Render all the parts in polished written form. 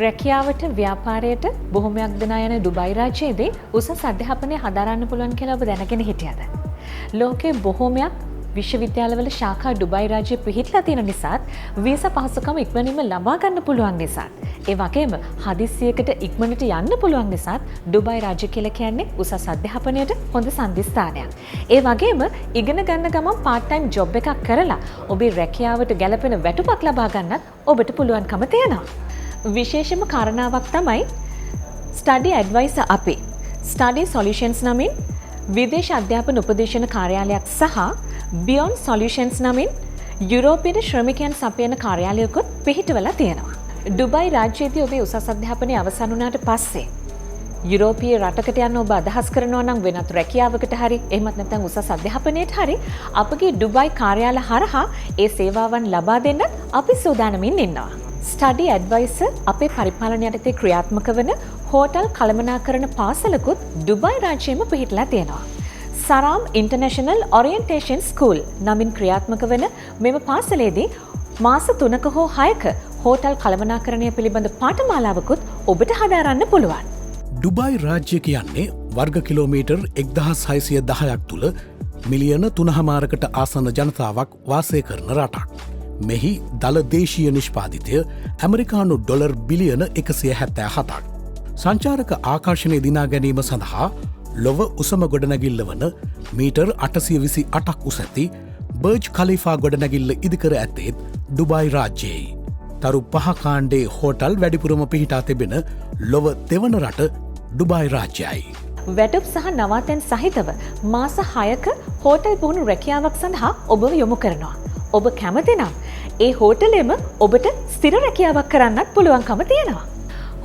රැකියාවට ව්‍යාපාරයට බොහොමයක් දෙනා යන ඩුබයි රාජ්‍යයේදී උසස් අධ්‍යාපනය හදාරන්න පුළුවන් කියලා ඔබ දැනගෙන හිටියද? ලෝකයේ බොහොමයක් විශ්වවිද්‍යාලවල ශාඛා ඩුබයි රාජ්‍යයේ පිහිටලා තියෙන නිසාත් වීසා පහසුකම් ඉක්මනින්ම ලබා ගන්න පුළුවන් නිසාත් ඒ වගේම හදිස්සියකට ඉක්මනට යන්න පුළුවන් නිසාත් ඩුබයි රාජ්‍ය කියලා කියන්නේ උසස් අධ්‍යාපනයට හොඳ සම්දිස්ථානයක්. ඒ වගේම ඉගෙන ගන්න ගමන් part time job එකක් කරලා ඔබේ රැකියාවට ගැළපෙන වැටුපක් ලබා ගන්නත් ඔබට පුළුවන්කම තියෙනවා. විශේෂම කාරණාවක් තමයි study advisor අපේ study solutions නමින් විදේශ අධ්‍යාපන උපදේශන කාර්යාලයක් සහ Beyond Solutions නමින් යුරෝපීය ශ්‍රමිකයන් සපයන කාර්යාලයකුත් පිහිටවලා තියෙනවා. ඩුබයි රාජ්‍යයේදී ඔබේ උසස් අධ්‍යාපනය අවසන් වුණාට පස්සේ යුරෝපීය රටකට යන්න ඔබ අදහස් කරනවා නම් වෙනත් රැකියාවකට හරි එහෙමත් නැත්නම් උසස් අධ්‍යාපනයට හරි අපගේ ඩුබයි කාර්යාල හරහා ඒ සේවාවන් ලබා දෙන්නත් අපි සූදානමින් ඉන්නවා. ස්ටඩි ඇඩ්වයිසර් අපේ පරිපාලන යටතේ ක්‍රියාත්මක වන හෝටල් කළමනාකරණ පාසලකුත් ඩුබයි රාජ්‍යයේම පිහිටලා තියෙනවා. සරාම් ඉන්ටර්නැෂනල් ඔරියන්ටේෂන් ස්කූල් නමින් ක්‍රියාත්මක වන මෙම පාසලේදී මාස 3ක හෝ 6ක හෝටල් කළමනාකරණය පිළිබඳ පාඨමාලාවකුත් ඔබට හදාරන්න පුළුවන්. ඩුබයි රාජ්‍ය කියන්නේ වර්ග කිලෝමීටර් 1610ක් තුළ මිලියන 3.5කට ආසන්න ජනතාවක් වාසය කරන රටක්. මෙහි දළ දේශීය නිෂ්පාදිතය ඇමරිකානු ඩොලර් බිලියන 177ක්. සංචාරක ආකර්ෂණය දිනා ගැනීම සඳහා ලොව උසම ගොඩනැගිල්ල වන මීටර් 828ක් උස ඇති බර්ජ් කලිෆා ගොඩනැගිල්ල ඉදිකර ඇත්තේත් ඩුබයි රාජ්‍යයේ. තරු 5 කාණ්ඩේ හෝටල් වැඩිපුරම පිහිටා තිබෙන ලොව දෙවන රට ඩුබයි රාජ්‍යයයි. වැටුප් සහ නවාතැන් සහිතව මාස 6ක හෝටල් පුහුණු රැකියාවක් සඳහා ඔබව යොමු කරනවා. ඔබ කැමති නම් ඒ හෝටලෙම ඔබට ස්ථිර රැකියාවක් කරන්නත් පුළුවන්කම තියෙනවා.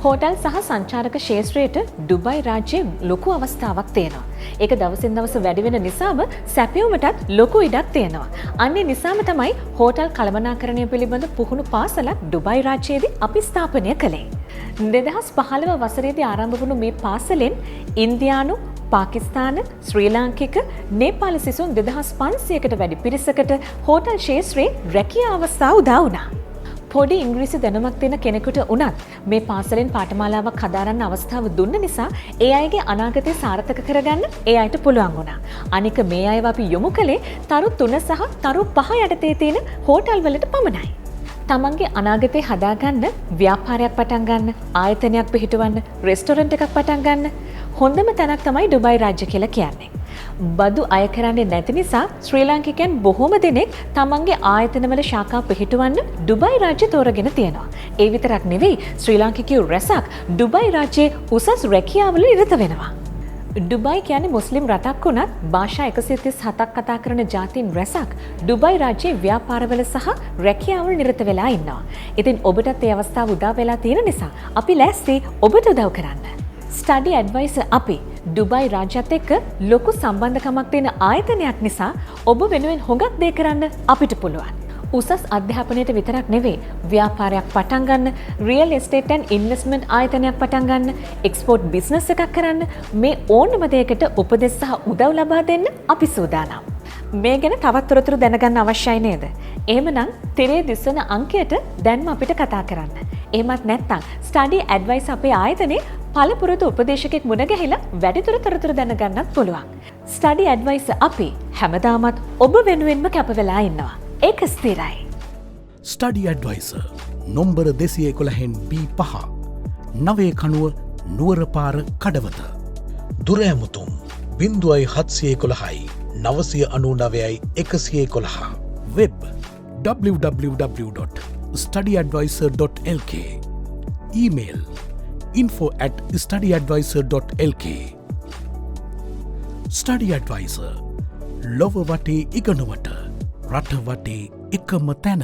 හෝටල් සහ සංචාරක ක්ෂේත්‍රයට ඩුබයි රාජ්‍යයේ ලොකු අවස්ථාවක් තියෙනවා. ඒක දවසින් දවස වැඩි වෙන නිසාම සැපයුමටත් ලොකු ඉඩක් තියෙනවා. අන්නේ නිසාම තමයි හෝටල් කළමනාකරණය පිළිබඳ පුහුණු පාසලක් ඩුබයි රාජ්‍යයේදී අපි ස්ථාපනය කළේ. 2015 වසරේදී ආරම්භ වුණු මේ පාසලෙන් ඉන්දියානු, පාකිස්තාන, ශ්‍රී ලාංකික, නේපාල සිසුන් 2500කට වැඩි පිරිසකට හෝටල් ක්ෂේත්‍රයේ රැකියා අවස්ථා උදා වුණා. පොඩි ඉංග්‍රීසි දැනුමක් තියෙන කෙනෙකුට වුණත් මේ පාසලෙන් පාඨමාලාවක් හදාරන්න අවස්ථාව දුන්න නිසා ඒ අයගේ අනාගතය සාර්ථක කරගන්න ඒ අයට පුළුවන් වුණා. අනික මේ අයව අපි යොමු කළේ තරු 3 සහ තරු 5 යටතේ තියෙන හෝටල් වලට පමණයි. තමන්ගේ අනාගතය හදාගන්න, ව්‍යාපාරයක් පටන් ගන්න, ආයතනයක් පිහිටවන්න, රෙස්ටොරන්ට් එකක් පටන් ගන්න හොඳම තැනක් තමයි ඩුබයි රාජ්‍ය කියලා කියන්නේ. බදු අය කරන්නේ නැති නිසා ශ්‍රී ලාංකිකයන් බොහෝම දෙනෙක් තමන්ගේ ආයතනවල ශාඛා පිහිටවන්න ඩුබයි රාජ්‍ය තෝරගෙන තියෙනවා. ඒ විතරක් නෙවෙයි ශ්‍රී ලාංකිකයෝ රැසක් ඩුබයි රාජ්‍යයේ උසස් රැකියාවල නිරත වෙනවා. ඩුබයි කියන්නේ මුස්ලිම් රටක් වුණත් භාෂා 137ක් කතා කරන ජාතීන් රැසක් ඩුබයි රාජ්‍යයේ ව්‍යාපාරවල සහ රැකියාවල නිරත වෙලා ඉන්නවා. ඉතින් ඔබටත් ඒ අවස්ථාව උදා වෙලා තියෙන නිසා අපි ලෑස්ති ඔබට උදව් කරන්න. ස්ටඩි ඇඩ්වයිසර් අපි ඩුබයි රාජ්‍යත් එක්ක ලොකු සම්බන්ධකමක් තියෙන ආයතනයක් නිසා ඔබ වෙනුවෙන් හොඟක් දේ කරන්න අපිට පුළුවන්. උසස් අධ්‍යාපනයට විතරක් නෙවෙයි ව්‍යාපාරයක් පටන් ගන්න, රියල් එස්ටේට් ඇන්ඩ් ඉන්වෙස්ට්මන්ට් ආයතනයක් පටන් ගන්න, එක්ස්පෝර්ට් බිස්නස් එකක් කරන්න මේ ඕනම දෙයකට උපදෙස් සහ උදව් ලබා දෙන්න අපි සූදානම්. මේ ගැන තවත් තොරතුරු දැනගන්න අවශ්‍යයි නේද? එහෙමනම් තිරේ දිස්වන අංකයට දැන්ම අපිට කතා කරන්න. එහෙමත් නැත්නම් ස්ටඩි ඇඩ්වයිස් අපේ ආයතනයේ පළපුරුදු උපදේශකෙක් මුණ ගැහිලා වැඩිදුර තොරතුරු දැනගන්නත් පුළුවන්. ස්ටඩි ඇඩ්වයිස් අපි හැමදාමත් ඔබ වෙනුවෙන්ම කැප වෙලා ඉන්නවා. ඒක ස්ථිරයි. ස්ටඩි ඇඩ්වයිසර් නොම්බර 211 B5 990 නුවරපාර කඩවත. දුර ඇමුතුම් 0711 999 111. Web www.studyadvisor.lk. email info@studyadvisor.lk. Study advisor ලොව වටේ ඉගෙනුමට රට වටේ එකම තැන.